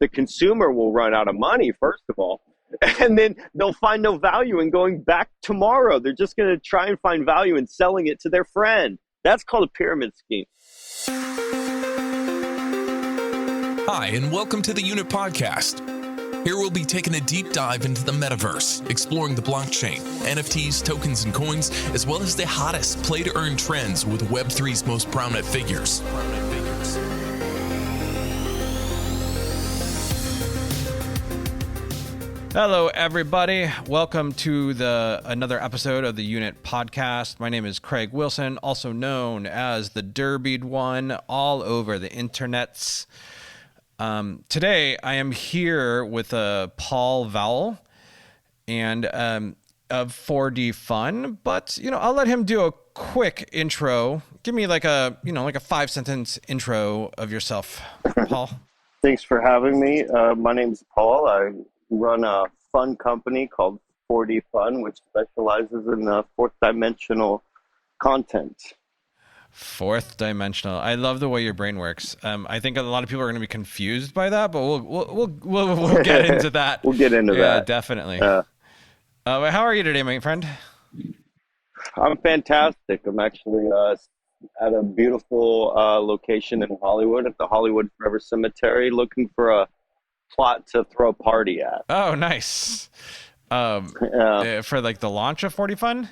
the consumer will run out of money, first of all, and then they'll find no value in going back tomorrow. They're just going to try and find value in selling it to their friend. That's called a pyramid scheme. Hi, and welcome to the Yunit podcast. Here we'll be taking a deep dive into the metaverse, exploring the blockchain, NFTs, tokens, and coins, as well as the hottest play-to-earn trends with Web3's most prominent figures. Hello, everybody. Welcome to another episode of the Yunit podcast. My name is Craig Wilson, also known as the Derbied One, all over the internets. Today, I am here with Paul Vowell and of 4D Fun, but I'll let him do a quick intro. Give me like a 5-sentence intro of yourself, Paul. Thanks for having me. My name is Paul. I run a fun company called 4D Fun, which specializes in fourth dimensional content. Fourth dimensional. I love the way your brain works. I think a lot of people are going to be confused by that, but we'll get into that. We'll get into that. Yeah, definitely. How are you today, my friend? I'm fantastic. I'm actually at a beautiful location in Hollywood, at the Hollywood Forever Cemetery, looking for a plot to throw a party at. Oh, nice. For like the launch of 4D Fun?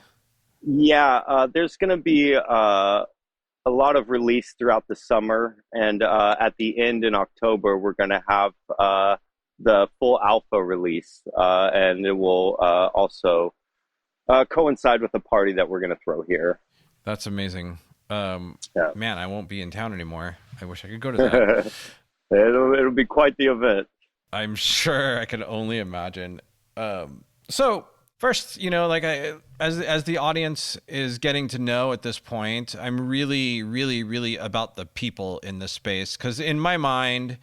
Yeah, there's going to be a lot of release throughout the summer, and at the end in October, we're going to have the full alpha release, and it will also coincide with the party that we're going to throw here. That's amazing. Yeah. Man, I won't be in town anymore. I wish I could go to that. It'll be quite the event. I'm sure. I can only imagine. So first, as the audience is getting to know at this point, I'm really, really, really about the people in this space. Because in my mind,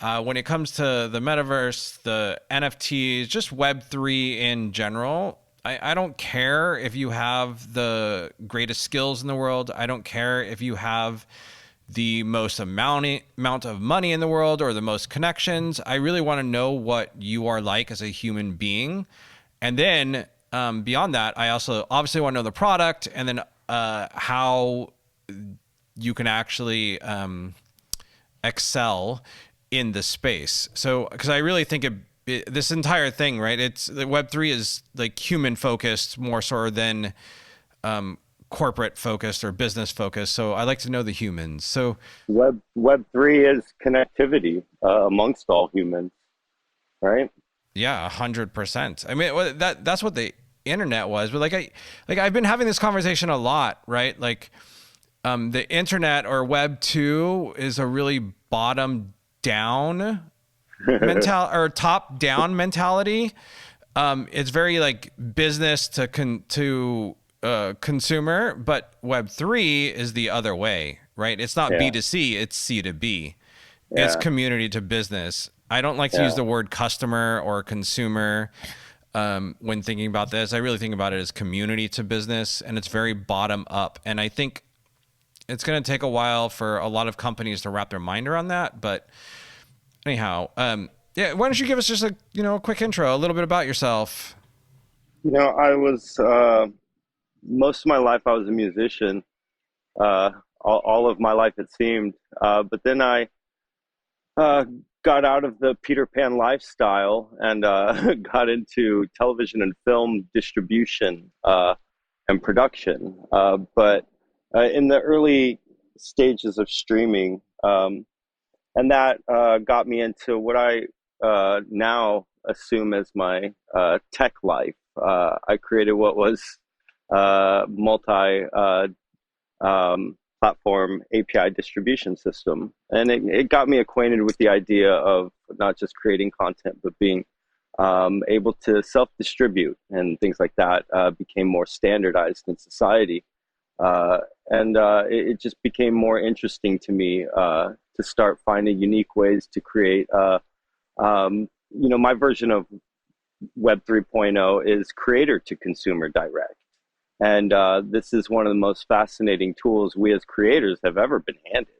when it comes to the metaverse, the NFTs, just Web3 in general, I don't care if you have the greatest skills in the world. I don't care if you have the most amount of money in the world or the most connections. I really want to know what you are like as a human being. And then beyond that, I also obviously want to know the product, and then how you can actually excel in the space. So, because I really think this entire thing, right? It's the Web3 is like human focused more so than corporate focused or business focused. So I like to know the humans. So Web3 is connectivity amongst all humans, right? Yeah, 100%. I mean, that's what the internet was. But I've been having this conversation a lot, right? Like, the internet or Web 2 is a really bottom down or top down mentality. It's very like business to consumer, but Web 3 is the other way, right? It's not B2C, it's C2B. Yeah. It's community to business. I don't like to use the word customer or consumer when thinking about this. I really think about it as community to business, and it's very bottom up. And I think it's going to take a while for a lot of companies to wrap their mind around that. But anyhow, why don't you give us just a quick intro, a little bit about yourself? I was most of my life I was a musician. All of my life it seemed, but then I got out of the Peter Pan lifestyle and got into television and film distribution and production. But in the early stages of streaming, and that got me into what I now assume as my tech life. I created what was multi-platform API distribution system. And it got me acquainted with the idea of not just creating content, but being able to self-distribute, and things like that became more standardized in society. It just became more interesting to me to start finding unique ways to create, my version of Web 3.0 is creator to consumer direct. And this is one of the most fascinating tools we as creators have ever been handed.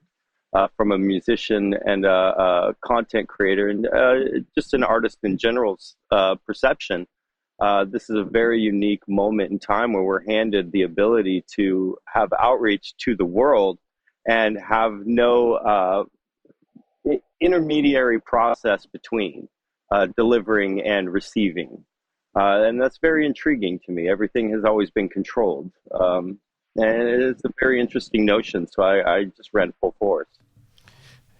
from a musician and a content creator and just an artist in general's perception. This is a very unique moment in time where we're handed the ability to have outreach to the world and have no intermediary process between delivering and receiving. And that's very intriguing to me. Everything has always been controlled. And it's a very interesting notion. So I just ran full force.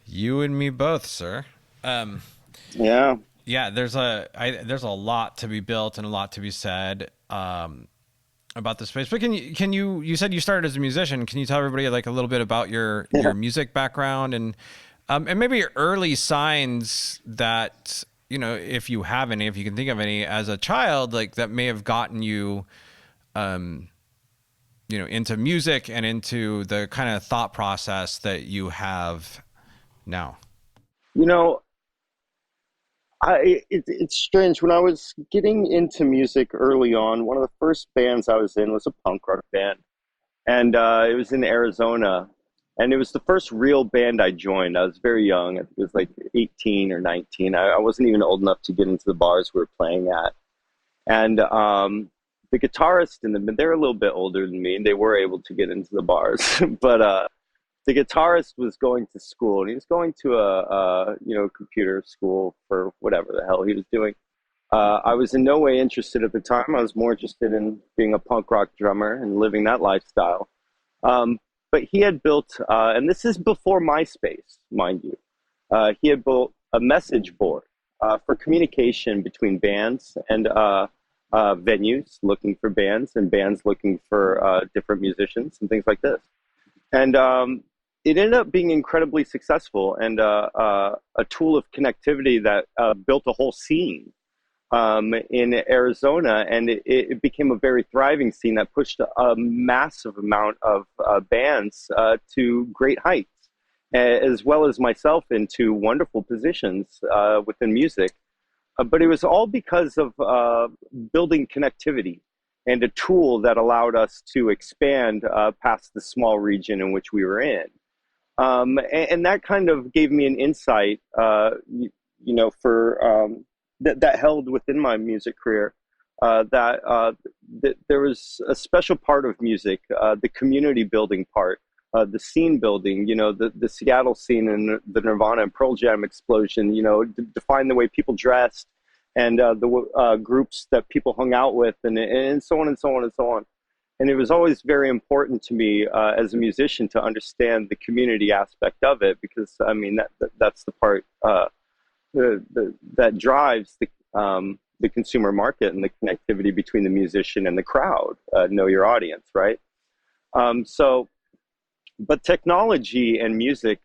You and me both, sir. Yeah. Yeah, there's a lot to be built and a lot to be said about the space. But you said you started as a musician. Can you tell everybody like a little bit about your music background and maybe early signs that, you know, if you have any, if you can think of any as a child, like that may have gotten you, you know, into music and into the kind of thought process that you have now? You know, it's strange. When I was getting into music early on, one of the first bands I was in was a punk rock band. And it was in Arizona. And it was the first real band I joined. I was very young. It was like 18 or 19. I wasn't even old enough to get into the bars we were playing at. And the guitarist in the band, they're a little bit older than me, and they were able to get into the bars. But the guitarist was going to school, and he was going to a computer school for whatever the hell he was doing. I was in no way interested at the time. I was more interested in being a punk rock drummer and living that lifestyle. But he had built, and this is before MySpace, mind you, he had built a message board for communication between bands and venues looking for bands and bands looking for different musicians and things like this. And it ended up being incredibly successful and a tool of connectivity that built a whole scene in Arizona, and it became a very thriving scene that pushed a massive amount of bands to great heights, as well as myself into wonderful positions within music. But it was all because of building connectivity and a tool that allowed us to expand past the small region in which we were in. And that kind of gave me an insight, that held within my music career, that there was a special part of music, the community building part, the scene building, the Seattle scene and the Nirvana and Pearl Jam explosion, define the way people dressed and the groups that people hung out with and so on and so on and so on. And it was always very important to me as a musician to understand the community aspect of it, because I mean that's the part that drives the consumer market and the connectivity between the musician and the crowd. Know your audience, right? But technology and music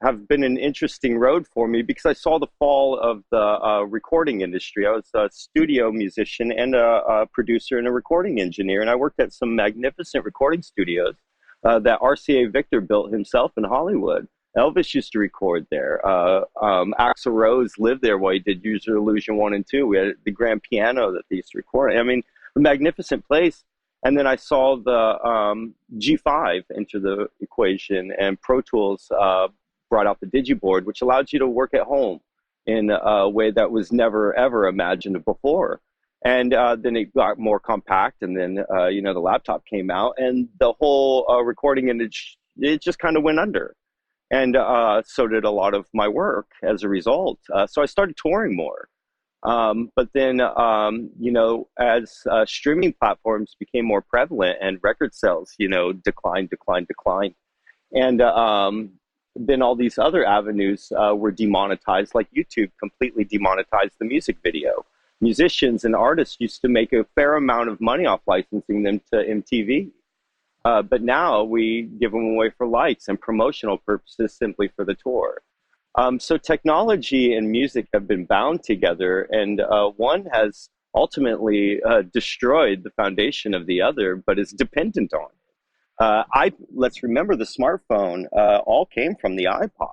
have been an interesting road for me because I saw the fall of the recording industry. I was a studio musician and a producer and a recording engineer, and I worked at some magnificent recording studios that RCA Victor built himself in Hollywood. Elvis used to record there. Axl Rose lived there while he did User Illusion 1 and 2. We had the grand piano that they used to record. I mean, a magnificent place. And then I saw the G5 enter the equation, and Pro Tools brought out the Digiboard, which allowed you to work at home in a way that was never, ever imagined before. And then it got more compact, and then, the laptop came out, and the whole recording industry, it just kind of went under. And so did a lot of my work as a result. So I started touring more. But then, as streaming platforms became more prevalent and record sales, declined. And then all these other avenues were demonetized, like YouTube completely demonetized the music video. Musicians and artists used to make a fair amount of money off licensing them to MTV. But now we give them away for likes and promotional purposes simply for the tour. So technology and music have been bound together, and one has ultimately destroyed the foundation of the other, but is dependent on it. Let's remember the smartphone all came from the iPod.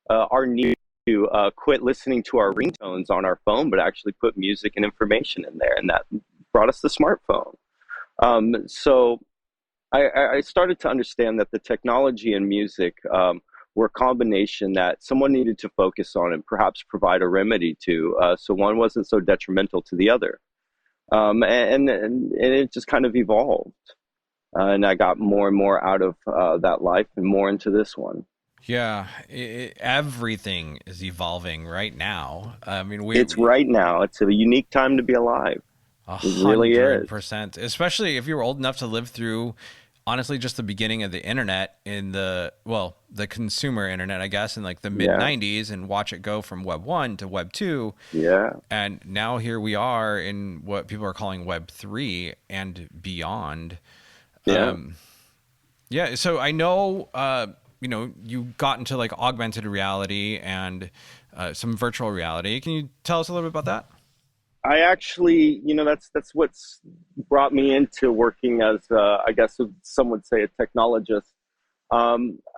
Our need to quit listening to our ringtones on our phone, but actually put music and information in there, and that brought us the smartphone. So I started to understand that the technology and music were a combination that someone needed to focus on and perhaps provide a remedy to, so one wasn't so detrimental to the other. And it just kind of evolved. And I got more and more out of that life and more into this one. Yeah, everything is evolving right now. I mean, It's right now. It's a unique time to be alive. a It really hundred is. percent, especially if you were old enough to live through, honestly, just the beginning of the internet in the consumer internet, I guess, in like the mid Yeah. '90s, and watch it go from Web 1 to Web 2, Yeah. and now here we are in what people are calling Web 3 and beyond. Yeah. Yeah, so I know, you got into like augmented reality and some virtual reality. Can you tell us a little bit about that? I actually, that's what's brought me into working as, I guess some would say, a technologist.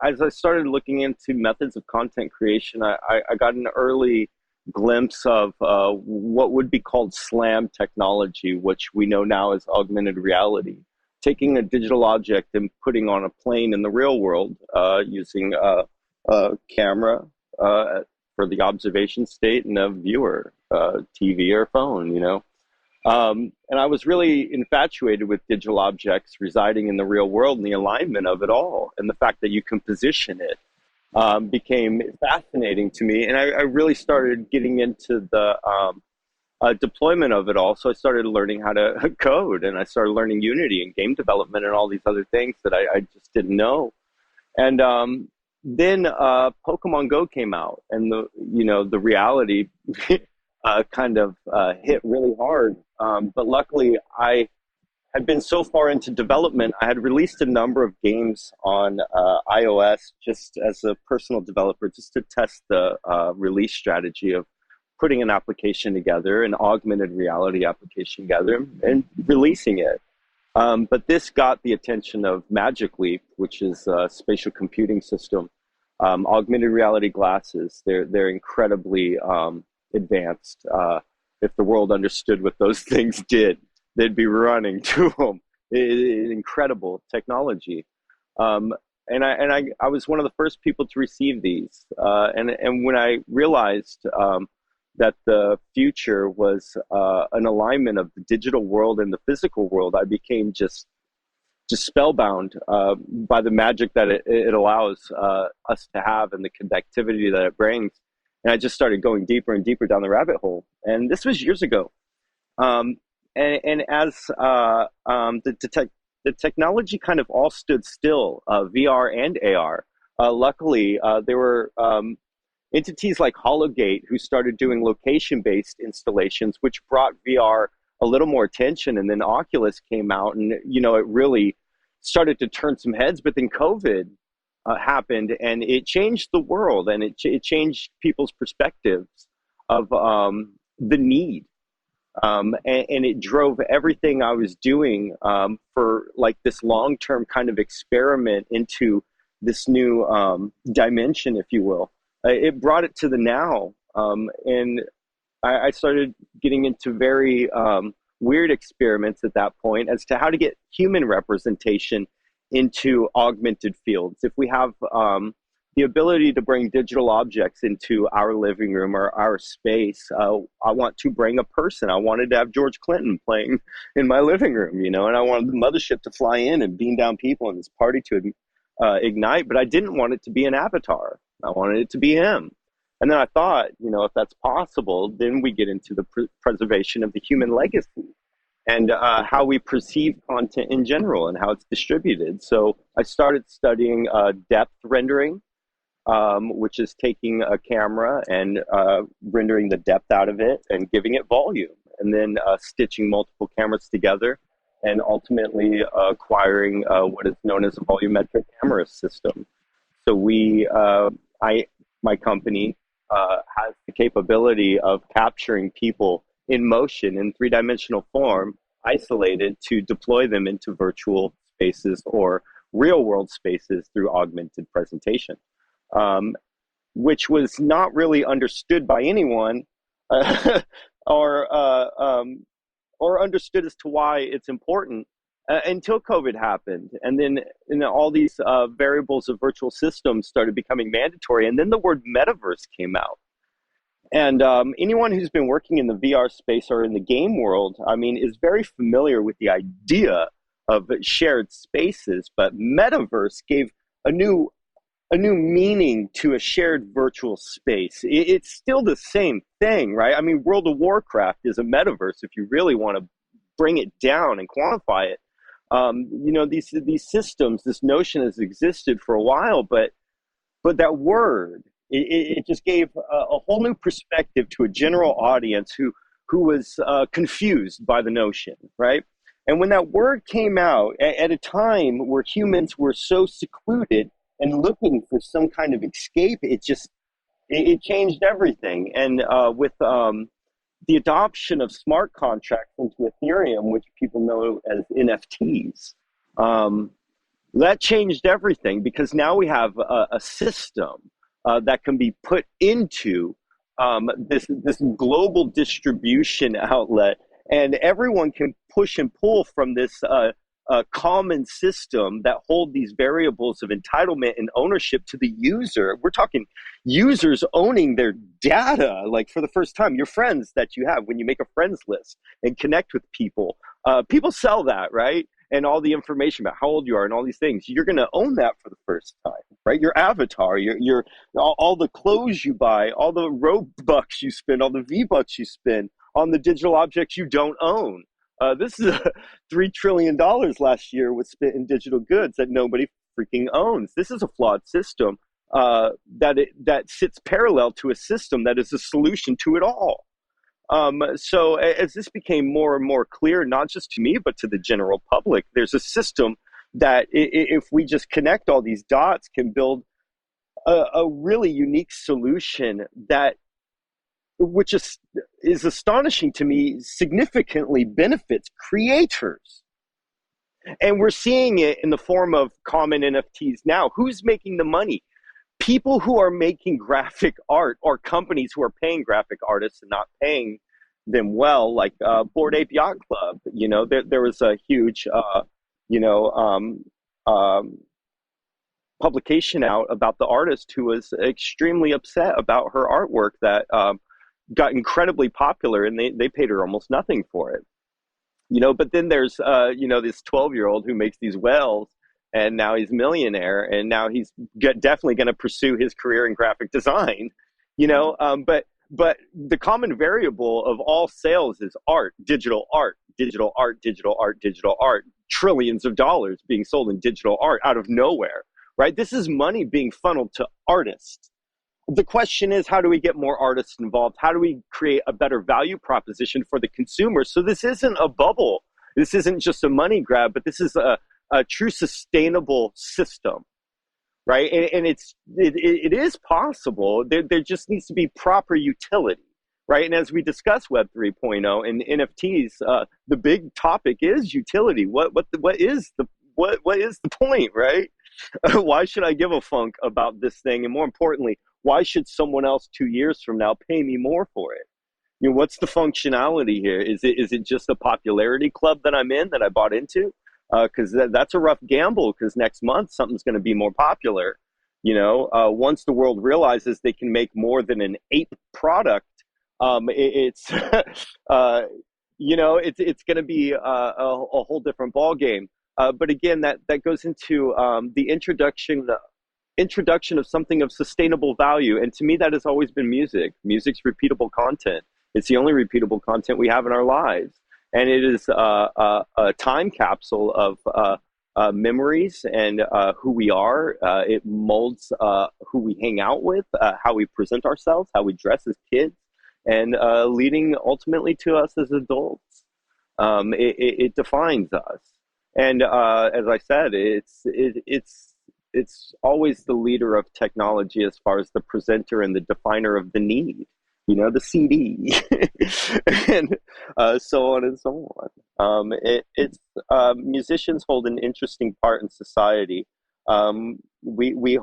As I started looking into methods of content creation, I got an early glimpse of what would be called SLAM technology, which we know now as augmented reality. Taking a digital object and putting on a plane in the real world using a camera for the observation state and a viewer, TV or phone, and I was really infatuated with digital objects residing in the real world and the alignment of it all, and the fact that you can position it became fascinating to me. And I really started getting into the deployment of it all. So I started learning how to code, and I started learning Unity and game development and all these other things that I just didn't know. And then Pokemon Go came out, and the reality kind of hit really hard. But luckily, I had been so far into development, I had released a number of games on iOS just as a personal developer, just to test the release strategy of putting an application together, an augmented reality application together, and releasing it. But this got the attention of Magic Leap, which is a spatial computing system. Augmented reality glasses, they're incredibly advanced. If the world understood what those things did, they'd be running to them. Incredible technology. And I was one of the first people to receive these. And when I realized that the future was an alignment of the digital world and the physical world, I became just spellbound by the magic that it allows us to have and the connectivity that it brings. And I just started going deeper and deeper down the rabbit hole. And this was years ago. And as the technology kind of all stood still, VR and AR. Luckily, there were entities like Hologate who started doing location-based installations, which brought VR a little more attention. And then Oculus came out, and it really started to turn some heads. But then COVID happened, and it changed the world, and it changed people's perspectives of the need. And it drove everything I was doing for like this long-term kind of experiment into this new dimension, if you will. It brought it to the now, and I started getting into very weird experiments at that point as to how to get human representation into augmented fields. If we have the ability to bring digital objects into our living room or our space, I want to bring a person. I wanted to have George Clinton playing in my living room, and I wanted the mothership to fly in and beam down people and this party to ignite, but I didn't want it to be an avatar. I wanted it to be him. And then I thought, if that's possible, then we get into the preservation of the human legacy and how we perceive content in general and how it's distributed. So I started studying depth rendering, which is taking a camera and rendering the depth out of it and giving it volume, and then stitching multiple cameras together and ultimately acquiring what is known as a volumetric camera system. So my company has the capability of capturing people in motion in three-dimensional form, isolated, to deploy them into virtual spaces or real-world spaces through augmented presentation, which was not really understood by anyone or understood as to why it's important until COVID happened. And then all these variables of virtual systems started becoming mandatory. And then the word metaverse came out. And anyone who's been working in the VR space or in the game world, I mean, is very familiar with the idea of shared spaces. But metaverse gave a new meaning to a shared virtual space. It's still the same thing, right? I mean, World of Warcraft is a metaverse if you really want to bring it down and quantify it. These systems, this notion has existed for a while, but that word, it just gave a whole new perspective to a general audience who was confused by the notion, right? And when that word came out at a time where humans were so secluded and looking for some kind of escape, it changed everything. And with the adoption of smart contracts into Ethereum, which people know as NFTs, that changed everything, because now we have a system that can be put into this global distribution outlet, and everyone can push and pull from this common system that hold these variables of entitlement and ownership to the user. We're talking users owning their data, like for the first time, your friends that you have when you make a friends list and connect with people. People sell that, right? And all the information about how old you are and all these things, you're going to own that for the first time, right? Your avatar, your all the clothes you buy, all the Robux you spend, all the V-Bucks you spend on the digital objects you don't own. This is $3 trillion last year was spent in digital goods that nobody freaking owns. This is a flawed system that sits parallel to a system that is a solution to it all. So as this became more and more clear, not just to me, but to the general public, there's a system that if we just connect all these dots, can build a really unique solution that, which is astonishing to me, significantly benefits creators. And we're seeing it in the form of common NFTs now. Who's making the money? People who are making graphic art, or companies who are paying graphic artists and not paying them well, like Bored Ape Yacht Club. You know, there was a huge, publication out about the artist who was extremely upset about her artwork that got incredibly popular, and they paid her almost nothing for it. You know, but then there's this 12-year-old who makes these whales, and now he's a millionaire, and now he's definitely going to pursue his career in graphic design. You know, but the common variable of all sales is art, digital art, digital art, digital art, digital art. Trillions of dollars being sold in digital art out of nowhere, right? This is money being funneled to artists. The question is, how do we get more artists involved? How do we create a better value proposition for the consumer? So this isn't a bubble. This isn't just a money grab, but this is a true sustainable system, right? And it is possible. There just needs to be proper utility, right? And as we discuss Web 3.0 and NFTs, the big topic is utility. What is the point, right? Why should I give a funk about this thing? And more importantly, why should someone else 2 years from now pay me more for it? You know, what's the functionality here? Is it just a popularity club that I'm in, that I bought into? Because that's a rough gamble, because next month something's going to be more popular. You know, once the world realizes they can make more than an ape product, it's it's going to be a whole different ball game. But again, that goes into the introduction of something of sustainable value. And to me, that has always been music. Music's repeatable content. It's the only repeatable content we have in our lives. And it is a time capsule of memories and who we are. It molds who we hang out with, how we present ourselves, how we dress as kids, and leading ultimately to us as adults. It defines us. And as I said, it's always the leader of technology as far as the presenter and the definer of the need, you know, the CD, and so on and so on. Musicians hold an interesting part in society. We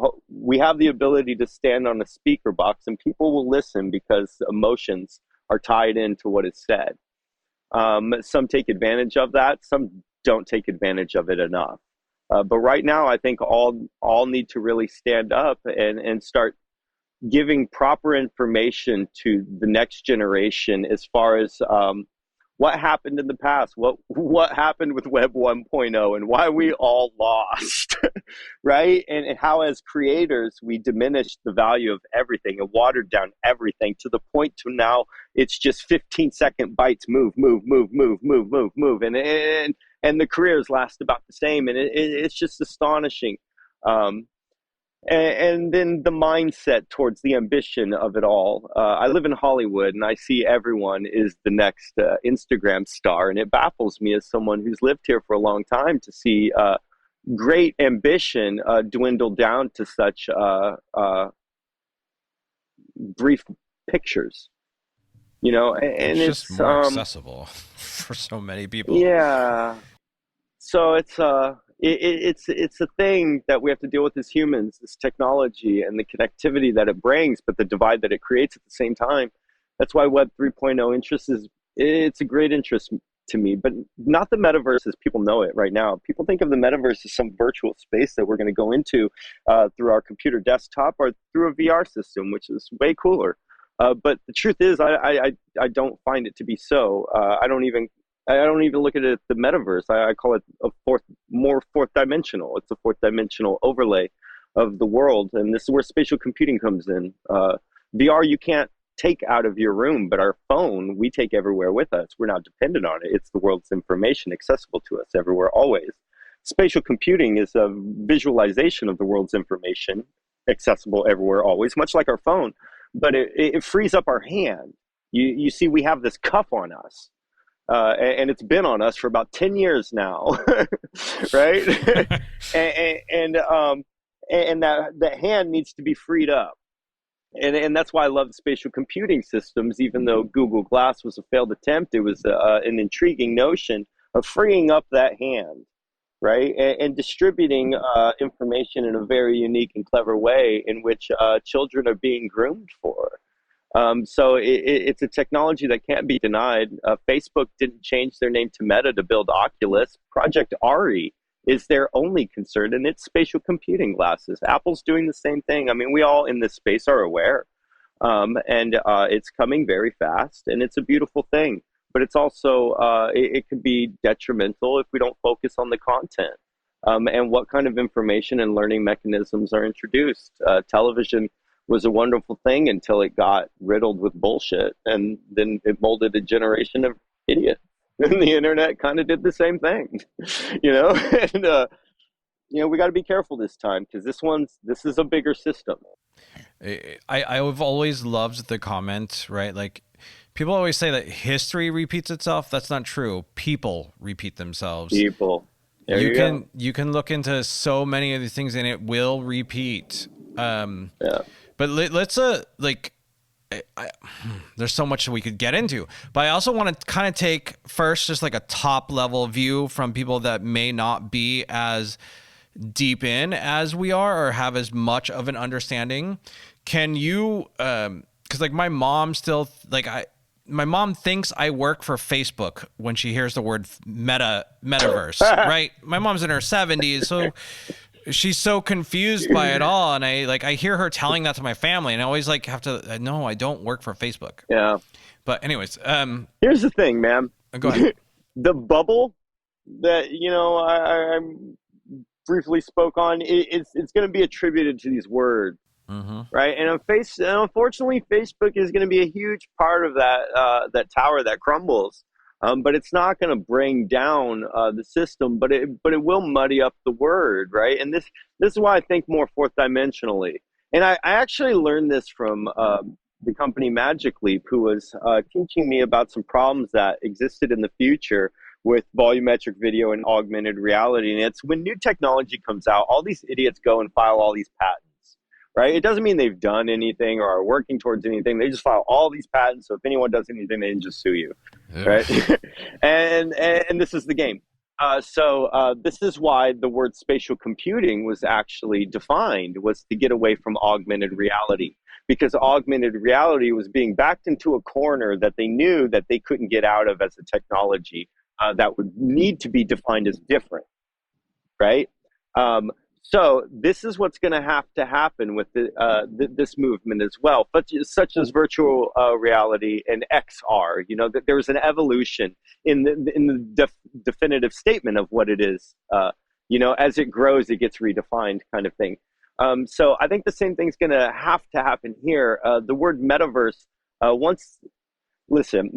have the ability to stand on a speaker box, and people will listen because emotions are tied into what is said. Some take advantage of that. Some don't take advantage of it enough. But right now, I think all need to really stand up and start giving proper information to the next generation as far as what happened in the past, what happened with Web 1.0 and why we all lost, right? And how as creators, we diminished the value of everything and watered down everything to the point to now it's just 15-second bytes, move, move, move, move, move, move, move. And the careers last about the same. And it's just astonishing. And then the mindset towards the ambition of it all. I live in Hollywood, and I see everyone is the next Instagram star, and it baffles me as someone who's lived here for a long time to see great ambition dwindle down to such brief pictures. You know, and it's just more accessible for so many people. Yeah. So it's a thing that we have to deal with as humans, this technology and the connectivity that it brings, but the divide that it creates at the same time. That's why Web 3.0 it's a great interest to me, but not the metaverse as people know it right now. People think of the metaverse as some virtual space that we're going to go into through our computer desktop or through a VR system, which is way cooler. But the truth is, I don't find it to be so. I don't even look at it as the metaverse. I call it more fourth dimensional. It's a fourth dimensional overlay of the world. And this is where spatial computing comes in. VR, you can't take out of your room, but our phone, we take everywhere with us. We're not dependent on it. It's the world's information accessible to us everywhere, always. Spatial computing is a visualization of the world's information accessible everywhere, always, much like our phone. But it frees up our hand. You see, we have this cuff on us. And it's been on us for about 10 years now, right? and that hand needs to be freed up. And that's why I love spatial computing systems, even though Google Glass was a failed attempt. It was an intriguing notion of freeing up that hand, right? And distributing information in a very unique and clever way in which children are being groomed for. So it's a technology that can't be denied. Facebook didn't change their name to Meta to build Oculus. Project Ari is their only concern, and it's spatial computing glasses. Apple's doing the same thing. I mean, we all in this space are aware, and it's coming very fast, and it's a beautiful thing. But it's also, it could be detrimental if we don't focus on the content and what kind of information and learning mechanisms are introduced. Television was a wonderful thing until it got riddled with bullshit, and then it molded a generation of idiots. And the internet kind of did the same thing, you know. And we got to be careful this time because this is a bigger system. I've always loved the comment, right? Like people always say that history repeats itself. That's not true. People repeat themselves. People. You can look into so many of these things and it will repeat. Yeah. But let's there's so much we could get into, but I also want to kind of take first just like a top level view from people that may not be as deep in as we are or have as much of an understanding. Can you, cause like my mom still my mom thinks I work for Facebook when she hears the word metaverse, right? My mom's in her 70s. So she's so confused by it all. And I hear her telling that to my family and I always have to, no, I don't work for Facebook. Yeah. But anyways, here's the thing, man. Go ahead. The bubble that, I briefly spoke on, it's going to be attributed to these words. Mm-hmm. Right. And unfortunately, Facebook is going to be a huge part of that tower that crumbles. But it's not going to bring down the system, but it will muddy up the word, right? And this is why I think more fourth dimensionally. And I actually learned this from the company Magic Leap, who was teaching me about some problems that existed in the future with volumetric video and augmented reality. And it's when new technology comes out, all these idiots go and file all these patents. Right? It doesn't mean they've done anything or are working towards anything. They just file all these patents. So if anyone does anything, they can just sue you. Yeah. Right? and this is the game. So this is why the word spatial computing was actually defined, was to get away from augmented reality. Because augmented reality was being backed into a corner that they knew that they couldn't get out of as a technology that would need to be defined as different, right? So this is what's going to have to happen with this movement as well, such as virtual reality and XR. You know, that there's an evolution in the definitive statement of what it is. You know, as it grows, it gets redefined, kind of thing. So I think the same thing's going to happen here. The word metaverse, listen,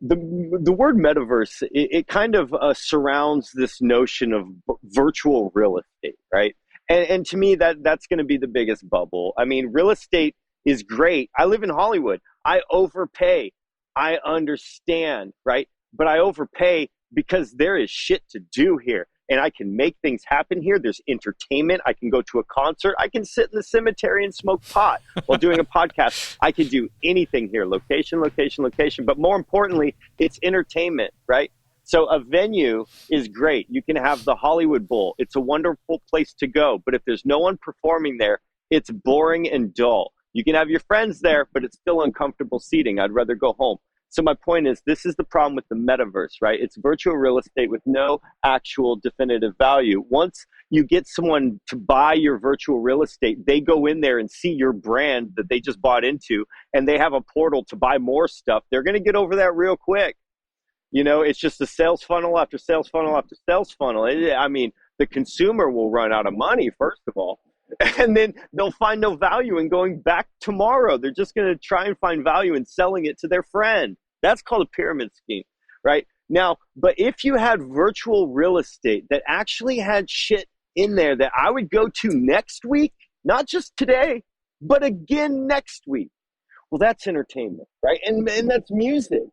the word metaverse, it kind of surrounds this notion of virtual real estate, right? And to me, that's going to be the biggest bubble. I mean, real estate is great. I live in Hollywood. I overpay. I understand, right? But I overpay because there is shit to do here. And I can make things happen here. There's entertainment. I can go to a concert. I can sit in the cemetery and smoke pot while doing a podcast. I can do anything here. Location, location, location. But more importantly, it's entertainment, right? So a venue is great. You can have the Hollywood Bowl. It's a wonderful place to go. But if there's no one performing there, it's boring and dull. You can have your friends there, but it's still uncomfortable seating. I'd rather go home. So my point is, this is the problem with the metaverse, right? It's virtual real estate with no actual definitive value. Once you get someone to buy your virtual real estate, they go in there and see your brand that they just bought into, and they have a portal to buy more stuff. They're going to get over that real quick. You know, it's just a sales funnel after sales funnel after sales funnel. I mean, the consumer will run out of money, first of all. And then they'll find no value in going back tomorrow. They're just going to try and find value in selling it to their friend. That's called a pyramid scheme, right? Now, but if you had virtual real estate that actually had shit in there that I would go to next week, not just today, but again next week, well, that's entertainment, right? And that's music,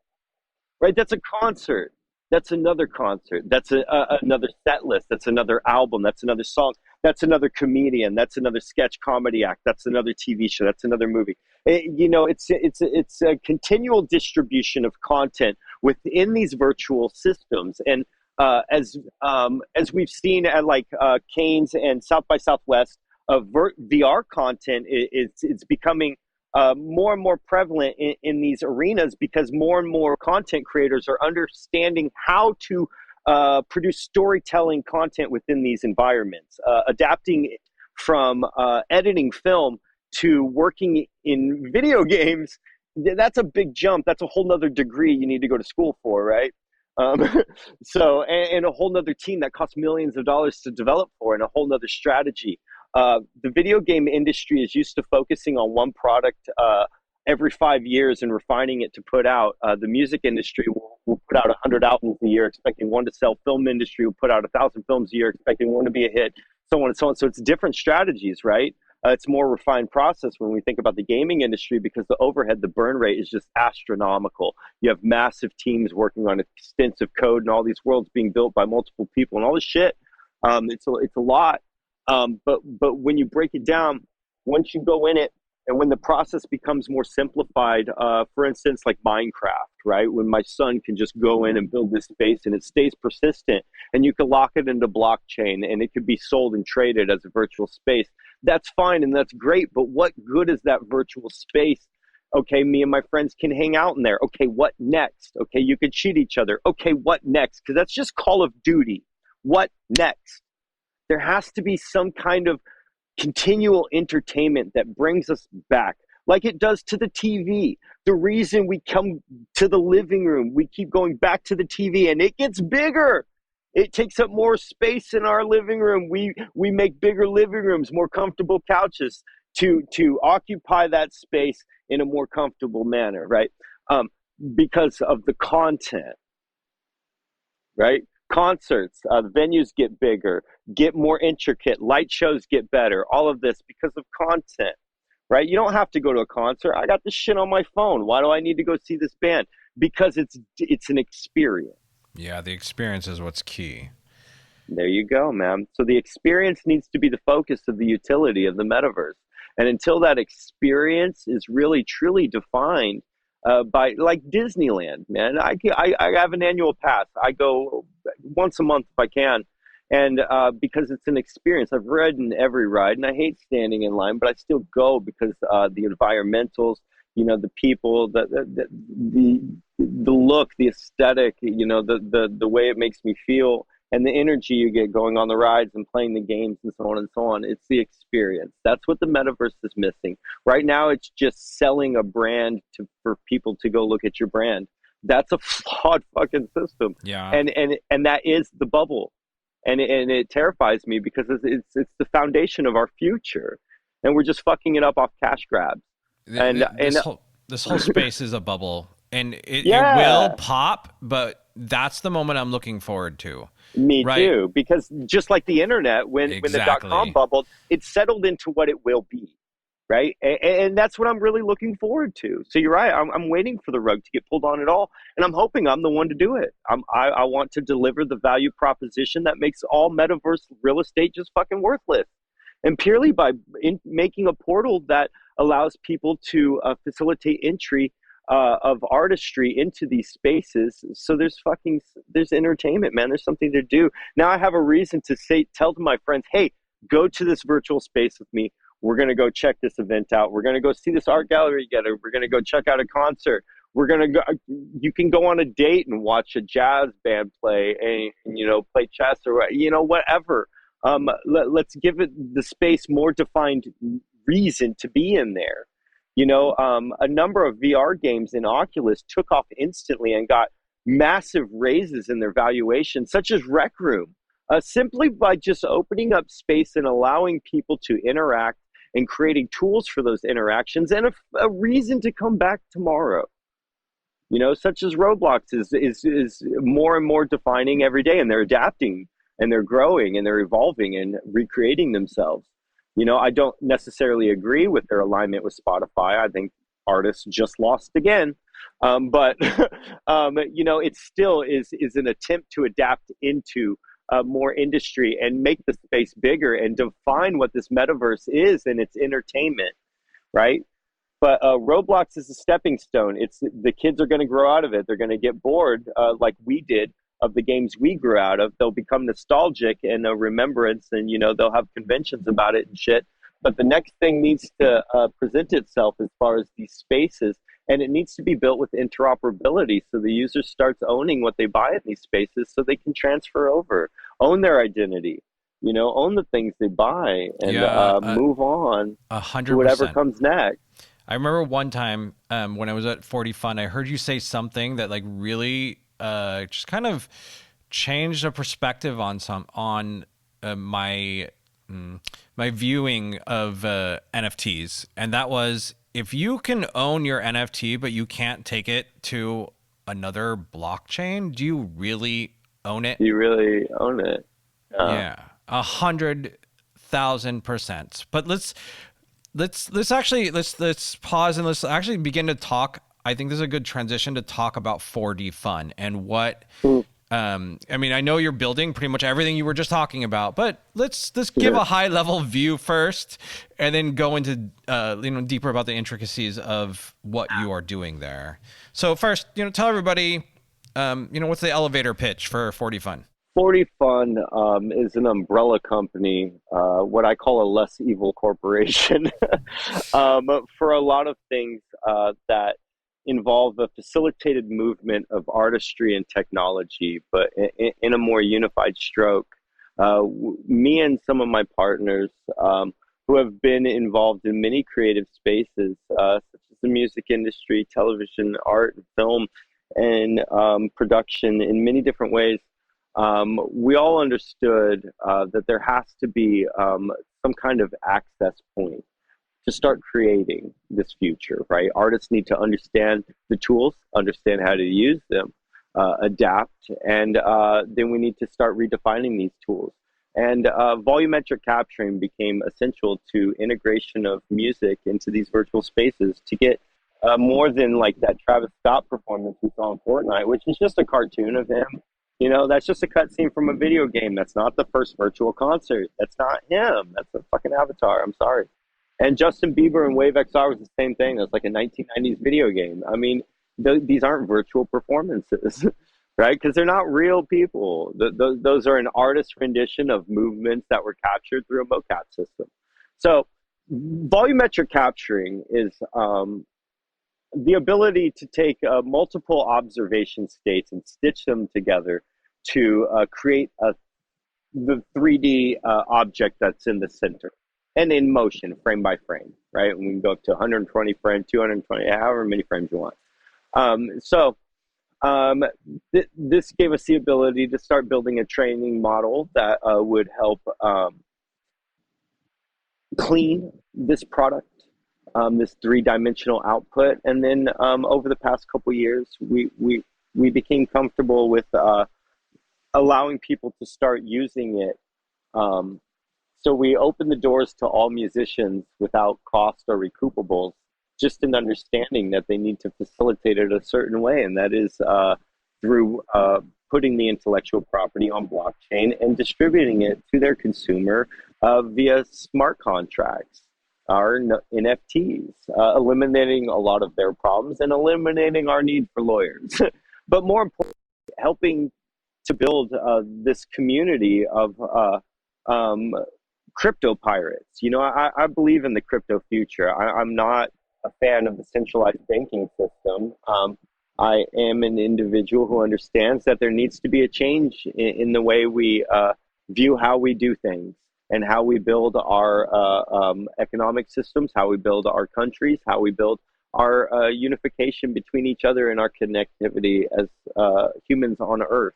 right? That's a concert. That's another concert. That's another set list. That's another album. That's another song. That's another comedian. That's another sketch comedy act. That's another TV show. That's another movie. You know, it's a continual distribution of content within these virtual systems. And as we've seen at like Canes and South by Southwest, VR content it's becoming more and more prevalent in these arenas because more and more content creators are understanding how to produce storytelling content within these environments, adapting from editing film to working in video games. That's a big jump. That's a whole nother degree you need to go to school for, right? So, and a whole nother team that costs millions of dollars to develop for, and a whole nother strategy. The video game industry is used to focusing on one product every 5 years and refining it to put out. The music industry will put out 100 albums a year, expecting one to sell. Film industry will put out 1,000 films a year, expecting one to be a hit, so on and so on. So it's different strategies, right? It's a more refined process when we think about the gaming industry because the overhead, the burn rate is just astronomical. You have massive teams working on extensive code and all these worlds being built by multiple people and all this shit. It's a lot. But when you break it down, once you go in it, and when the process becomes more simplified, for instance, like Minecraft, right? When my son can just go in and build this space and it stays persistent and you can lock it into blockchain and it could be sold and traded as a virtual space, that's fine and that's great. But what good is that virtual space? Okay, me and my friends can hang out in there. Okay, what next? Okay, you could cheat each other. Okay, what next? Because that's just Call of Duty. What next? There has to be some kind of continual entertainment that brings us back, like it does to the TV. The reason we come to the living room, we keep going back to the TV, and it gets bigger. It takes up more space in our living room. We make bigger living rooms, more comfortable couches to occupy that space in a more comfortable manner, right? Because of the content, right? Concerts, the venues get bigger, get more intricate, light shows get better, all of this because of content, right? You don't have to go to a concert. I got this shit on my phone. Why do I need to go see this band? Because it's an experience. Yeah, the experience is what's key. There you go, man. So the experience needs to be the focus of the utility of the metaverse. And until that experience is really, truly defined, by like Disneyland, man. I have an annual pass. I go once a month if I can. And because it's an experience. I've ridden every ride and I hate standing in line, but I still go because the environmentals, you know, the people, the the look, the aesthetic, the way it makes me feel, and the energy you get going on the rides and playing the games and so on and so on. It's the experience. That's what the metaverse is missing. Right now, it's just selling a brand for people to go look at your brand. That's a flawed fucking system. Yeah. And that is the bubble. And it terrifies me because it's the foundation of our future. And we're just fucking it up off cash grabs. This whole space is a bubble, and it will pop, but that's the moment I'm looking forward to. Me too, because just like the internet, when the .com bubbled, it settled into what it will be, right? And that's what I'm really looking forward to. So you're right, I'm waiting for the rug to get pulled on it all, and I'm hoping I'm the one to do it. I want to deliver the value proposition that makes all metaverse real estate just fucking worthless. And purely by making a portal that allows people to facilitate entry of artistry into these spaces. So there's entertainment, man. There's something to do. Now I have a reason to tell to my friends, hey, go to this virtual space with me. We're going to go check this event out. We're going to go see this art gallery together. We're going to go check out a concert. We're going to go, you can go on a date and watch a jazz band play and play chess or, whatever. Let's give it the space more defined reason to be in there. A number of VR games in Oculus took off instantly and got massive raises in their valuation, such as Rec Room, simply by just opening up space and allowing people to interact and creating tools for those interactions and a reason to come back tomorrow. Such as Roblox is more and more defining every day, and they're adapting and they're growing and they're evolving and recreating themselves. I don't necessarily agree with their alignment with Spotify. I think artists just lost again. But it still is an attempt to adapt into more industry and make the space bigger and define what this metaverse is and its entertainment, right? But Roblox is a stepping stone. The kids are going to grow out of it. They're going to get bored like we did of the games we grew out of. They'll become nostalgic and a remembrance, and they'll have conventions about it and shit. But the next thing needs to present itself as far as these spaces, and it needs to be built with interoperability so the user starts owning what they buy in these spaces so they can transfer over, own their identity, own the things they buy, and move on 100%. To whatever comes next. I remember one time when I was at 40 Fun, I heard you say something that really just kind of changed the perspective on my viewing of NFTs, and that was, if you can own your NFT but you can't take it to another blockchain, do you really own it? You really own it. Yeah, 100,000%. But let's pause and let's actually begin to talk. I think this is a good transition to talk about 4D Fun and what. I know you're building pretty much everything you were just talking about, but let's give a high level view first, and then go into deeper about the intricacies of what you are doing there. So first, tell everybody, what's the elevator pitch for 4D Fun? 4D Fun is an umbrella company, what I call a less evil corporation, for a lot of things that involve a facilitated movement of artistry and technology, but in a more unified stroke. Me and some of my partners who have been involved in many creative spaces, such as the music industry, television, art, and film, and production in many different ways, we all understood that there has to be some kind of access point to start creating this future, right? Artists need to understand the tools, understand how to use them, adapt, and then we need to start redefining these tools. And volumetric capturing became essential to integration of music into these virtual spaces to get more than like that Travis Scott performance we saw in Fortnite, which is just a cartoon of him. That's just a cutscene from a video game. That's not the first virtual concert. That's not him. That's a fucking avatar. I'm sorry. And Justin Bieber and Wave XR was the same thing. That's like a 1990s video game. I mean, these aren't virtual performances, right? Because they're not real people. Those are an artist's rendition of movements that were captured through a mocap system. So volumetric capturing is the ability to take multiple observation states and stitch them together to create the 3D object that's in the center and in motion, frame by frame, right? And we can go up to 120 frames, 220, however many frames you want. This gave us the ability to start building a training model that would help clean this product, this three-dimensional output. And then over the past couple years, we became comfortable with allowing people to start using it. So we opened the doors to all musicians without cost or recoupables, just an understanding that they need to facilitate it a certain way, and that is through putting the intellectual property on blockchain and distributing it to their consumer via smart contracts or NFTs, eliminating a lot of their problems and eliminating our need for lawyers. But more importantly, helping to build this community of crypto pirates. You know, I believe in the crypto future. I'm not a fan of the centralized banking system. I am an individual who understands that there needs to be a change in the way we view how we do things and how we build our economic systems, how we build our countries, how we build our unification between each other and our connectivity as humans on Earth.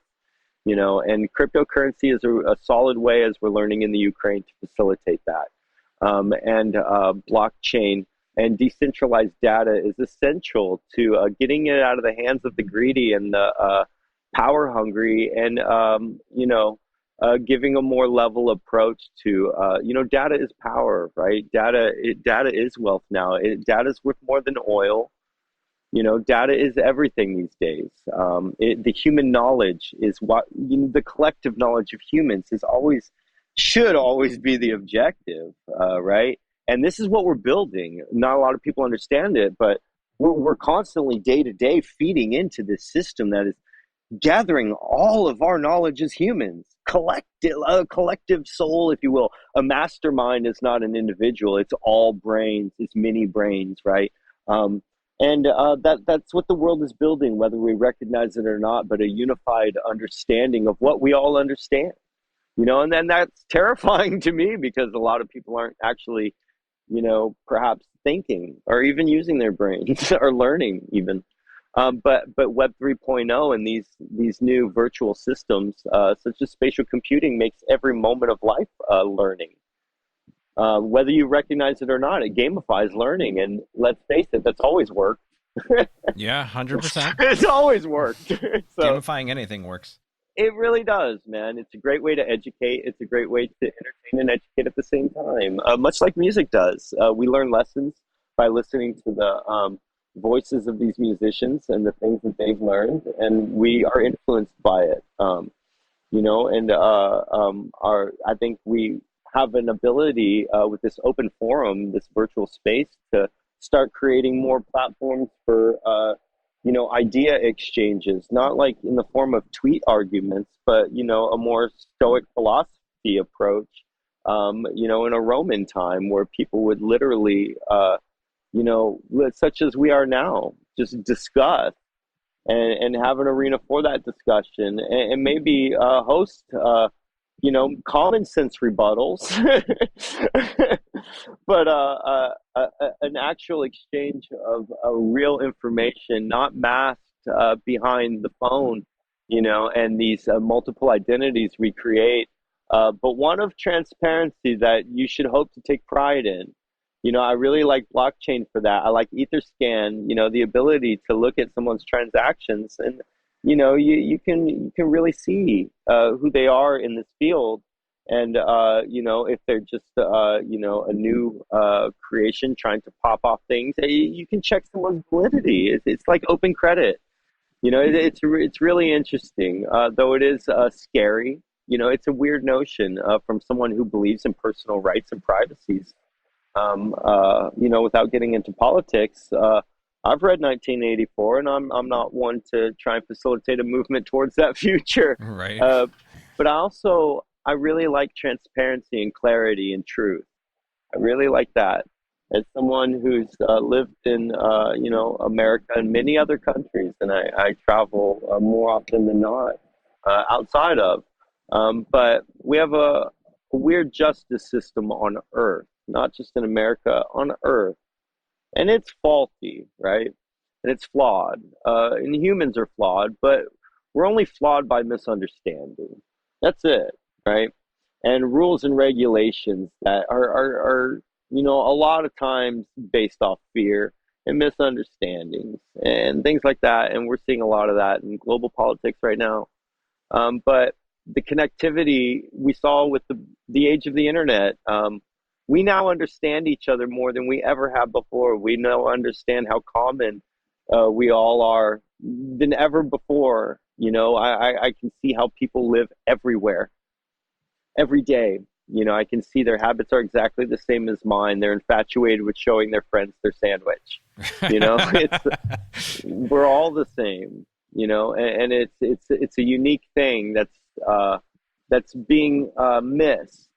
You know, and cryptocurrency is a solid way, as we're learning in the Ukraine, to facilitate that. And blockchain and decentralized data is essential to getting it out of the hands of the greedy and the power hungry, and giving a more level approach to data is power, right? Data is wealth now. Data is worth more than oil. You know, data is everything these days. The human knowledge is what, the collective knowledge of humans should always be the objective, right? And this is what we're building. Not a lot of people understand it, but we're constantly day to day feeding into this system that is gathering all of our knowledge as humans, a collective soul, if you will. A mastermind is not an individual; it's all brains, it's many brains, right? And that's what the world is building, whether we recognize it or not, but a unified understanding of what we all understand, you know, and then that's terrifying to me because a lot of people aren't actually, perhaps thinking or even using their brains or learning even. But Web 3.0 and these new virtual systems, such as spatial computing, makes every moment of life learning. Whether you recognize it or not, it gamifies learning, and let's face it, that's always worked. Yeah, 100%. It's always worked. So Gamifying anything works. it really does, man. It's a great way to educate. It's a great way to entertain and educate at the same time, much like music does. We learn lessons by listening to the voices of these musicians and the things that they've learned, and we are influenced by it. I think we have an ability with this open forum, this virtual space, to start creating more platforms for idea exchanges, not like in the form of tweet arguments, but a more stoic philosophy approach, in a Roman time where people would literally such as we are now, just discuss and have an arena for that discussion, and maybe host common sense rebuttals, but an actual exchange of real information, not masked behind the phone, and these multiple identities we create, but one of transparency that you should hope to take pride in. I really like blockchain for that. I like Etherscan, the ability to look at someone's transactions and you can really see who they are in this field, and if they're just a new creation trying to pop off things, you can check someone's validity. It's like open credit. It's really interesting, though it is scary. It's a weird notion from someone who believes in personal rights and privacies. Without getting into politics. I've read 1984, and I'm not one to try and facilitate a movement towards that future. Right. But I really like transparency and clarity and truth. I really like that. as someone who's lived in America and many other countries, and I travel more often than not outside of. But we have a weird justice system on Earth, not just in America, on Earth, and it's faulty, right? And it's flawed. And humans are flawed, but we're only flawed by misunderstanding. That's it, right? And rules and regulations that are a lot of times based off fear and misunderstandings and things like that. And we're seeing a lot of that in global politics right now. But the connectivity we saw with the age of the internet, we now understand each other more than we ever have before. We now understand how common we all are than ever before. I can see how people live everywhere, every day. I can see their habits are exactly the same as mine. They're infatuated with showing their friends their sandwich. We're all the same. And it's a unique thing that's being missed.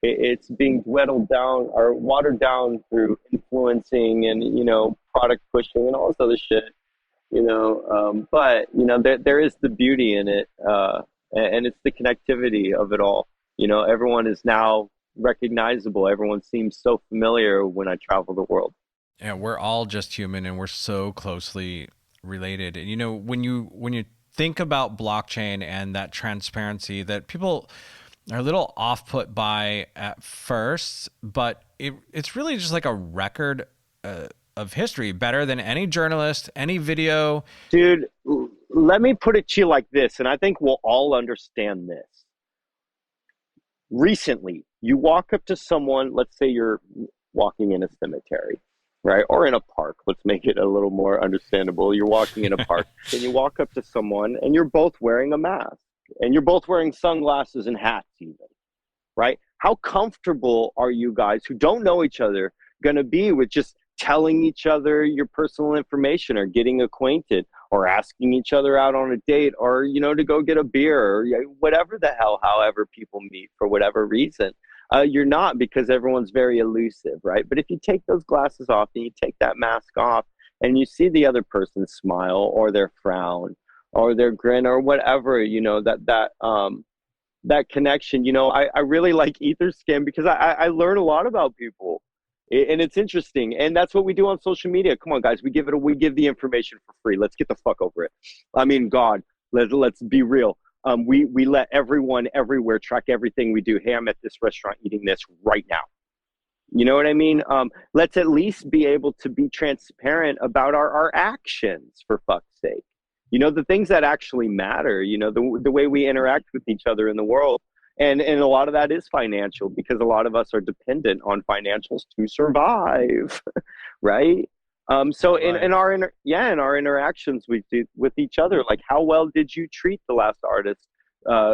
It's being whittled down or watered down through influencing and product pushing and all this other shit. But there is the beauty in it, and it's the connectivity of it all. Everyone is now recognizable. Everyone seems so familiar when I travel the world. Yeah, we're all just human, and we're so closely related. And when you think about blockchain and that transparency that people are a little off put by at first, but it's really just like a record of history, better than any journalist, any video. Dude, let me put it to you like this, and I think we'll all understand this. Recently, you walk up to someone, let's say you're walking in a cemetery, right? Or in a park. Let's make it a little more understandable. You're walking in a park and you walk up to someone and you're both wearing a mask and you're both wearing sunglasses and hats even, right? How comfortable are you guys who don't know each other going to be with just telling each other your personal information or getting acquainted or asking each other out on a date or, to go get a beer or whatever the hell, however people meet for whatever reason? You're not, because everyone's very elusive, right? But if you take those glasses off and you take that mask off and you see the other person smile or their frown or their grin or whatever, that connection, I really like Etherscan because I learn a lot about people. And it's interesting, and that's what we do on social media. Come on, guys, we give the information for free. Let's get the fuck over it. I mean, God, let's be real. We let everyone everywhere track everything we do. Hey, I'm at this restaurant eating this right now. You know what I mean? Let's at least be able to be transparent about our actions, for fuck's sake. The things that actually matter. The way we interact with each other in the world. And a lot of that is financial, because a lot of us are dependent on financials to survive, right? So in our interactions with each other, like, how well did you treat the last artist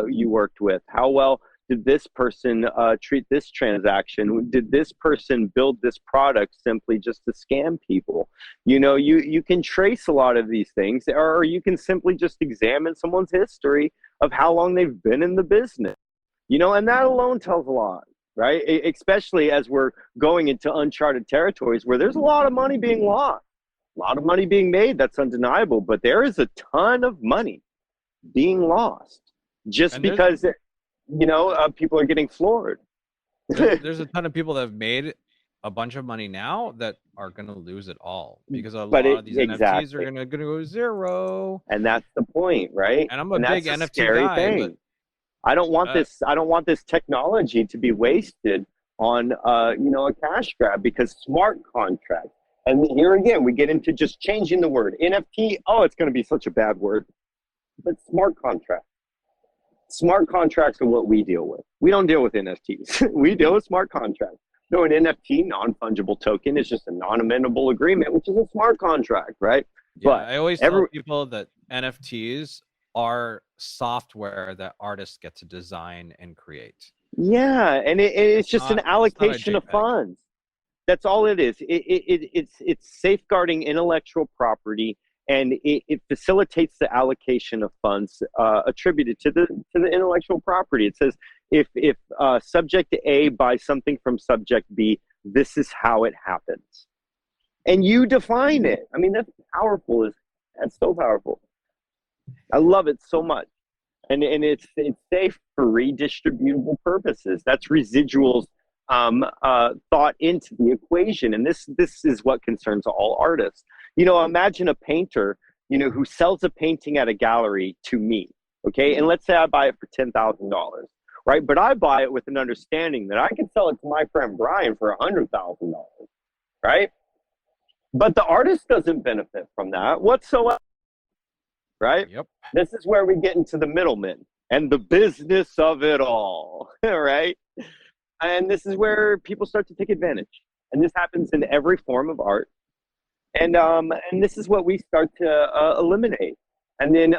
you worked with? How well did this person treat this transaction? Did this person build this product simply just to scam people? You can trace a lot of these things, or you can simply just examine someone's history of how long they've been in the business. And that alone tells a lot, right? Especially as we're going into uncharted territories where there's a lot of money being lost, a lot of money being made. That's undeniable. But there is a ton of money being lost just because, people are getting floored. There's a ton of people that have made a bunch of money now that are going to lose it all, because a lot of these NFTs are going to go zero. And that's the point, right? And I'm a big NFT guy. But I don't want this technology to be wasted on a cash grab, because smart contracts. And here again, we get into just changing the word NFT. Oh, it's going to be such a bad word, but smart contracts. Smart contracts are what we deal with. We don't deal with NFTs. We deal with smart contracts. No, an NFT, non-fungible token, is just a non-amendable agreement, which is a smart contract, right? Yeah, but I always tell people that NFTs are software that artists get to design and create. Yeah, and it's just an allocation of funds. That's all it is. It's safeguarding intellectual property, and it facilitates the allocation of funds attributed to the intellectual property. It says if subject A buys something from subject B, this is how it happens. And you define it. I mean, that's powerful. That's so powerful. I love it so much. And it's safe for redistributable purposes. That's residuals thought into the equation. And this is what concerns all artists. Imagine a painter, who sells a painting at a gallery to me. Okay. And let's say I buy it for $10,000, right? But I buy it with an understanding that I can sell it to my friend Brian for $100,000, right? But the artist doesn't benefit from that whatsoever, right? Yep. This is where we get into the middlemen and the business of it all, right? And this is where people start to take advantage. And this happens in every form of art. And this is what we start to eliminate. And then,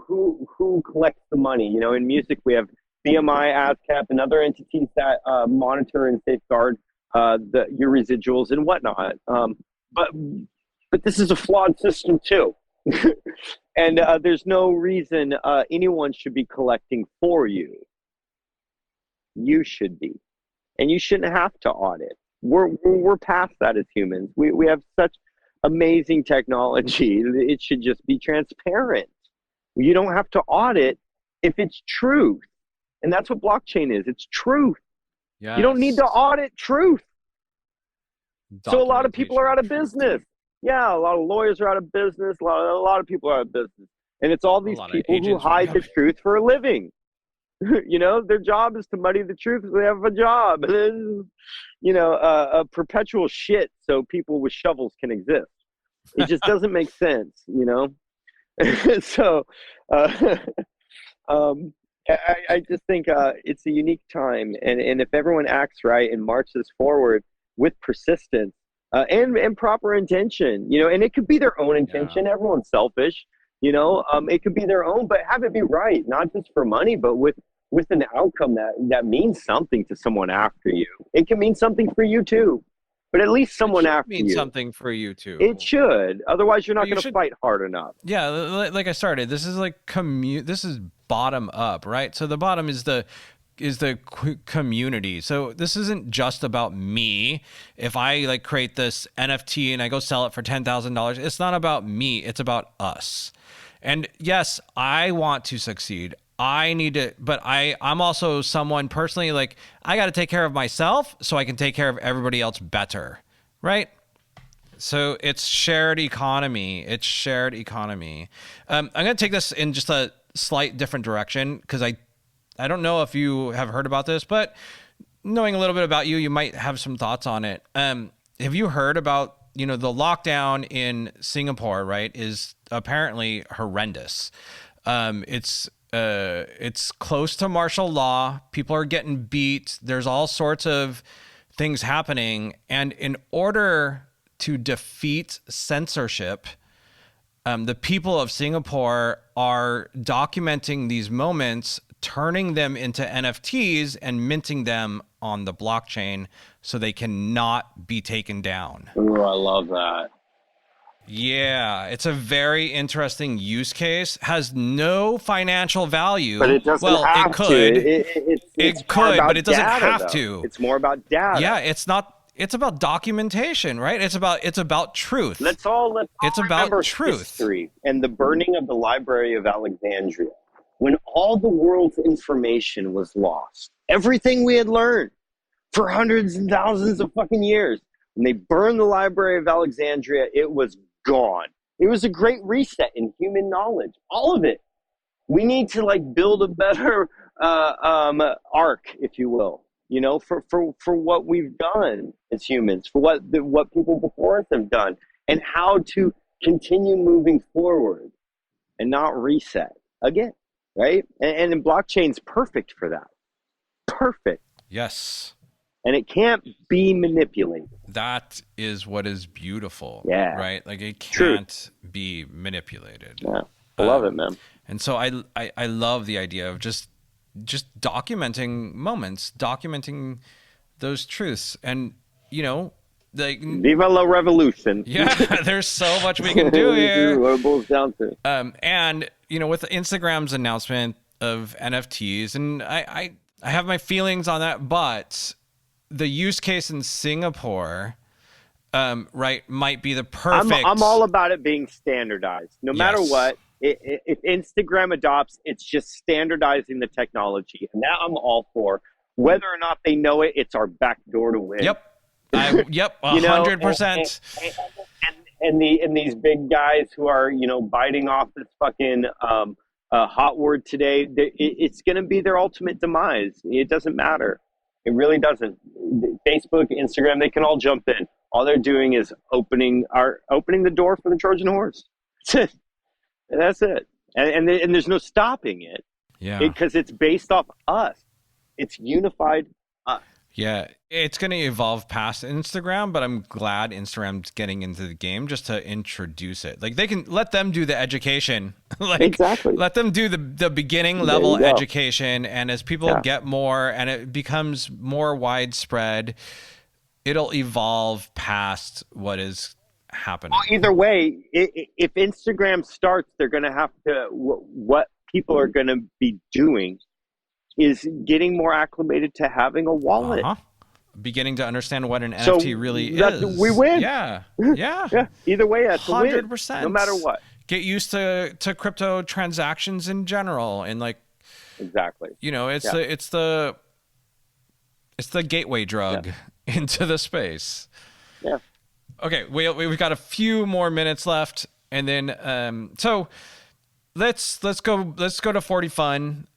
who collects the money? In music, we have BMI, ASCAP, and other entities that monitor and safeguard your residuals and whatnot. But this is a flawed system too. And there's no reason anyone should be collecting for you. You should be. And you shouldn't have to audit. We're past that as humans. We have such amazing technology. It should just be transparent. You don't have to audit if it's truth. And that's what blockchain is. It's truth. Yes. You don't need to audit truth. So a lot of people are out of business. Yeah, a lot of lawyers are out of business. A lot of people are out of business. And it's all these people who hide the truth for a living. Their job is to muddy the truth because they have a job. A perpetual shit so people with shovels can exist. It just doesn't make sense, So I just think it's a unique time. And if everyone acts right and marches forward with persistence and proper intention, and it could be their own intention. Yeah. Everyone's selfish. It could be their own, but have it be right, not just for money, but with an outcome that means something to someone after you. It can mean something for you too, but at least someone after you. It should mean something for you too. It should. Otherwise, you're not going to fight hard enough. Yeah, like I started. This is like This is bottom up, right? So the bottom is the community. So this isn't just about me. If I create this NFT and I go sell it for $10,000, it's not about me. It's about us. And yes, I want to succeed. I need to, but I'm also someone personally, I got to take care of myself so I can take care of everybody else better. Right? So it's shared economy. I'm going to take this in just a slight different direction because I don't know if you have heard about this, but knowing a little bit about you, you might have some thoughts on it. Have you heard about, the lockdown in Singapore, right, is apparently horrendous. It's close to martial law. People are getting beat. There's all sorts of things happening. And in order to defeat censorship, the people of Singapore are documenting these moments, turning them into NFTs and minting them on the blockchain so they cannot be taken down. Ooh, I love that. Yeah, it's a very interesting use case. Has no financial value. But it doesn't have it could. To. It could, but it doesn't have to. It's more about data. Yeah, it's not. It's about documentation, right? It's about truth. Let's all it's about truth. History and the burning of the Library of Alexandria. When all the world's information was lost, everything we had learned for hundreds and thousands of fucking years, when they burned the Library of Alexandria, it was gone. It was a great reset in human knowledge, all of it. We need to build a better arc, if you will, for what we've done as humans, for what people before us have done, and how to continue moving forward and not reset again. Right? And blockchain's perfect for that. Perfect. Yes. And it can't be manipulated. That is what is beautiful. Yeah. Right? It can't be manipulated. Yeah. I love it, man. And so I love the idea of just documenting moments, documenting those truths. And, Viva la revolution. Yeah, there's so much we can do here. What it boils down to. And with Instagram's announcement of NFTs, and I have my feelings on that, but the use case in Singapore, right, might be the perfect. I'm all about it being standardized. No matter Yes. what, if Instagram adopts, it's just standardizing the technology, and that I'm all for. Whether or not they know it, it's our back door to win. Yep. Yep. 100%. And these big guys who are biting off this fucking hot word today, it's going to be their ultimate demise. It doesn't matter. It really doesn't. Facebook, Instagram, they can all jump in. All they're doing is opening the door for the Trojan horse. That's it. That's it. And there's no stopping it. Yeah. Because it's based off us. It's unified us. Yeah, it's going to evolve past Instagram, but I'm glad Instagram's getting into the game just to introduce it. Like, they can let them do the education. Like, exactly. Let them do the beginning level education, and as people get more and it becomes more widespread, it'll evolve past what is happening. Well, either way, if Instagram starts, they're going to have to. What people are going to be doing is getting more acclimated to having a wallet. Beginning to understand what an NFT really is. We win. Yeah. Either way, that's 100%. a win, no matter what. Get used to crypto transactions in general, and like, exactly. It's the gateway drug into the space. Yeah. Okay, we've got a few more minutes left, and then so let's go to 40 Fun.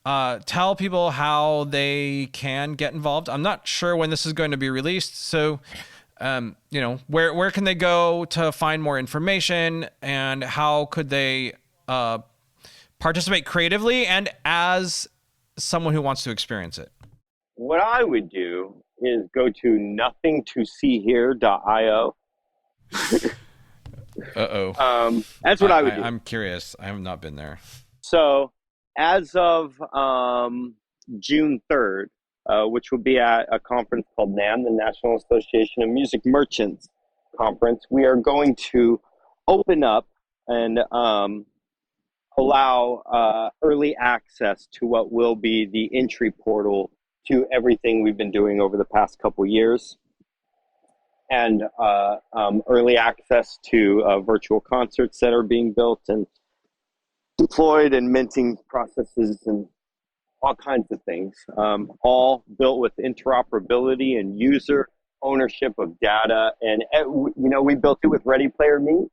Tell people how they can get involved. I'm not sure when this is going to be released, so where can they go to find more information, and how could they participate creatively and as someone who wants to experience it? What I would do is go to nothingtoseehere.io. That's what I would do. I'm curious. I have not been there. So as of June 3rd, which will be at a conference called NAM, the National Association of Music Merchants Conference, we are going to open up and allow early access to what will be the entry portal to everything we've been doing over the past couple years, and early access to virtual concerts that are being built and deployed, and minting processes and all kinds of things, all built with interoperability and user ownership of data. And we built it with Ready Player Me.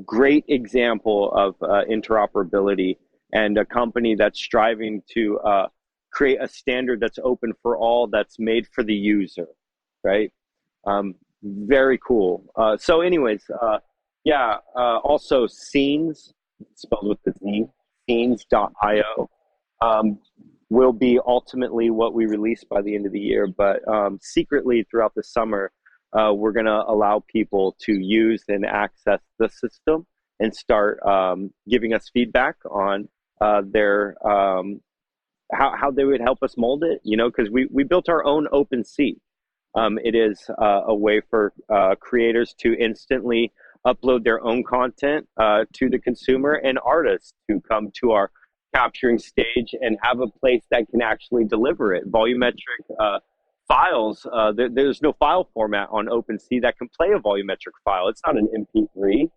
Great example of interoperability, and a company that's striving to create a standard that's open for all, that's made for the user, right? Very cool. So anyways, also Scenes, spelled with the Z, scenes.io, will be ultimately what we release by the end of the year. But secretly throughout the summer, we're going to allow people to use and access the system and start giving us feedback on their how they would help us mold it, because we built our own OpenSea. It is a way for creators to instantly upload their own content to the consumer, and artists to come to our capturing stage and have a place that can actually deliver it. Volumetric files, there's no file format on OpenSea that can play a volumetric file. It's not an MP3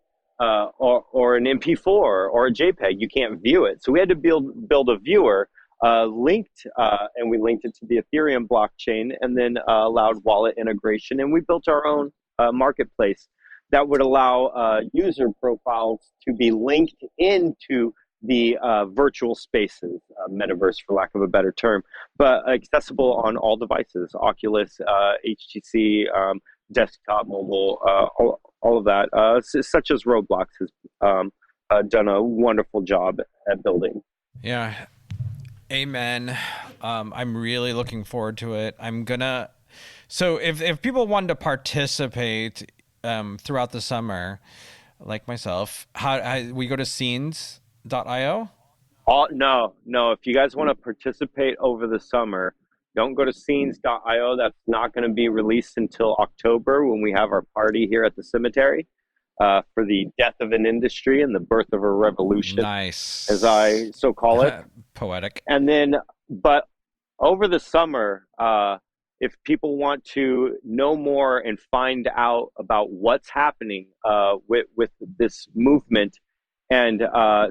or an MP4 or a JPEG. You can't view it. So we had to build a viewer linked, and we linked it to the Ethereum blockchain, and then allowed wallet integration. And we built our own marketplace that would allow user profiles to be linked into the virtual spaces, metaverse for lack of a better term, but accessible on all devices, Oculus, HTC, desktop, mobile, all of that, such as Roblox has done a wonderful job at building. Yeah. Amen. I'm really looking forward to it. So if people wanted to participate throughout the summer, like myself, how we go to scenes.io? No. If you guys want to participate over the summer, don't go to scenes.io. That's not going to be released until October, when we have our party here at the cemetery for the death of an industry and the birth of a revolution. Nice. As I so call it. Poetic. And then, but over the summer, if people want to know more and find out about what's happening with this movement and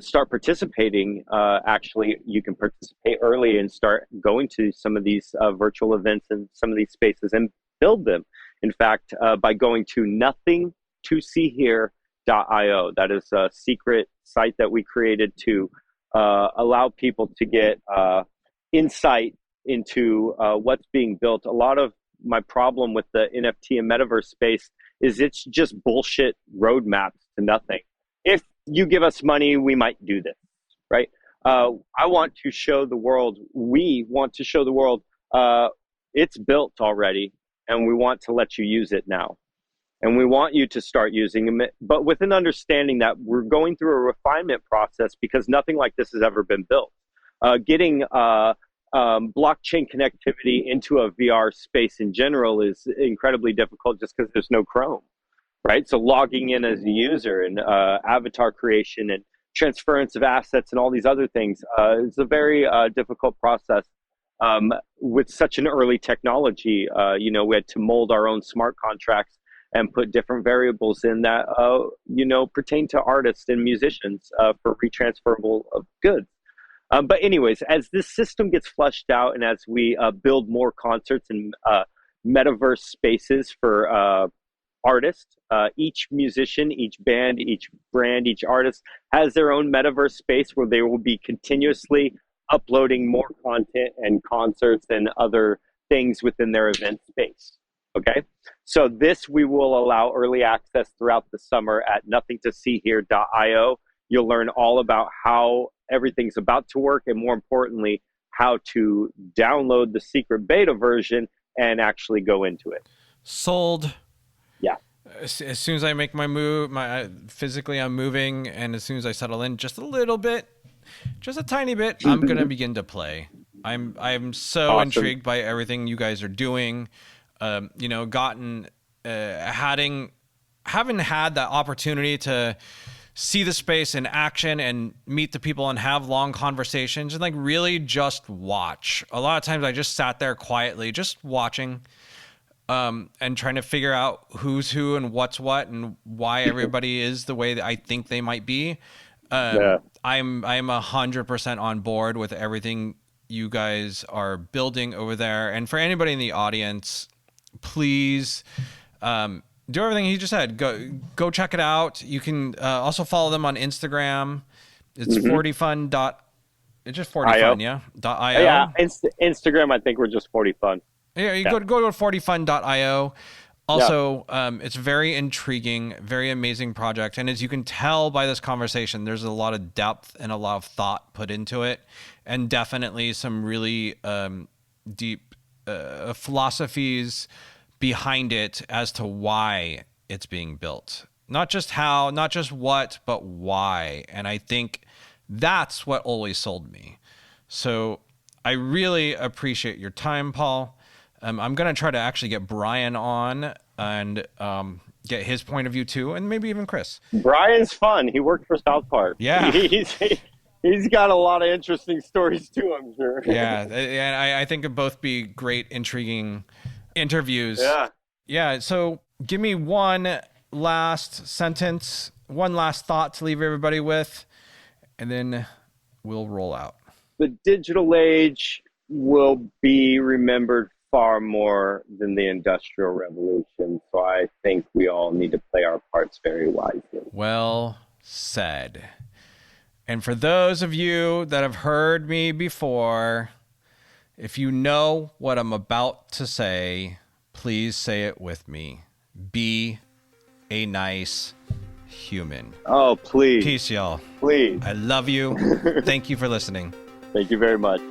start participating, actually, you can participate early and start going to some of these virtual events and some of these spaces and build them. In fact, by going to nothingtoseehere.io, that is a secret site that we created to allow people to get insight into what's being built. A lot of my problem with the NFT and metaverse space is it's just bullshit roadmaps to nothing. If you give us money, we might do this, right? I want to show the world, we want to show the world it's built already, and we want to let you use it now. And we want you to start using it, but with an understanding that we're going through a refinement process because nothing like this has ever been built. Getting blockchain connectivity into a VR space in general is incredibly difficult just because there's no Chrome, right? So logging in as a user and avatar creation and transference of assets and all these other things is a very difficult process. With such an early technology, we had to mold our own smart contracts and put different variables in that, pertain to artists and musicians for retransferable of goods. But anyways, as this system gets fleshed out and as we build more concerts and metaverse spaces for artists, each musician, each band, each brand, each artist has their own metaverse space where they will be continuously uploading more content and concerts and other things within their event space. Okay, so this we will allow early access throughout the summer at nothingtoseehere.io. You'll learn all about how everything's about to work and, more importantly, how to download the secret beta version and actually go into it. Sold. Yeah. As soon as I make my move, physically I'm moving, and as soon as I settle in just a little bit, just a tiny bit, I'm gonna begin to play. I'm so awesome. Intrigued by everything you guys are doing. Having had that opportunity to see the space in action and meet the people and have long conversations and really just watch. A lot of times I just sat there quietly, just watching, and trying to figure out who's who and what's what and why everybody is the way that I think they might be. I'm 100% on board with everything you guys are building over there. And for anybody in the audience, please do everything he just said. Go check it out. You can also follow them on Instagram. It's 40fun. It's just 40fun, yeah. .io. Yeah, Instagram. I think we're just 40fun. Yeah, you go to 40fun.io. Also, it's very intriguing, very amazing project. And as you can tell by this conversation, there's a lot of depth and a lot of thought put into it, and definitely some really deep philosophies behind it as to why it's being built. Not just how, not just what, but why. And I think that's what always sold me. So I really appreciate your time, Paul. I'm going to try to actually get Brian on and get his point of view too, and maybe even Chris. Brian's fun. He worked for South Park. Yeah. He's got a lot of interesting stories too, I'm sure. Yeah, and I think it'd both be great, intriguing interviews. Yeah, so give me one last sentence, one last thought to leave everybody with, and then we'll roll out. The digital age will be remembered far more than the Industrial Revolution, so I think we all need to play our parts very wisely. Well said. And for those of you that have heard me before, if you know what I'm about to say, please say it with me. Be a nice human. Oh, please. Peace, y'all. Please. I love you. Thank you for listening. Thank you very much.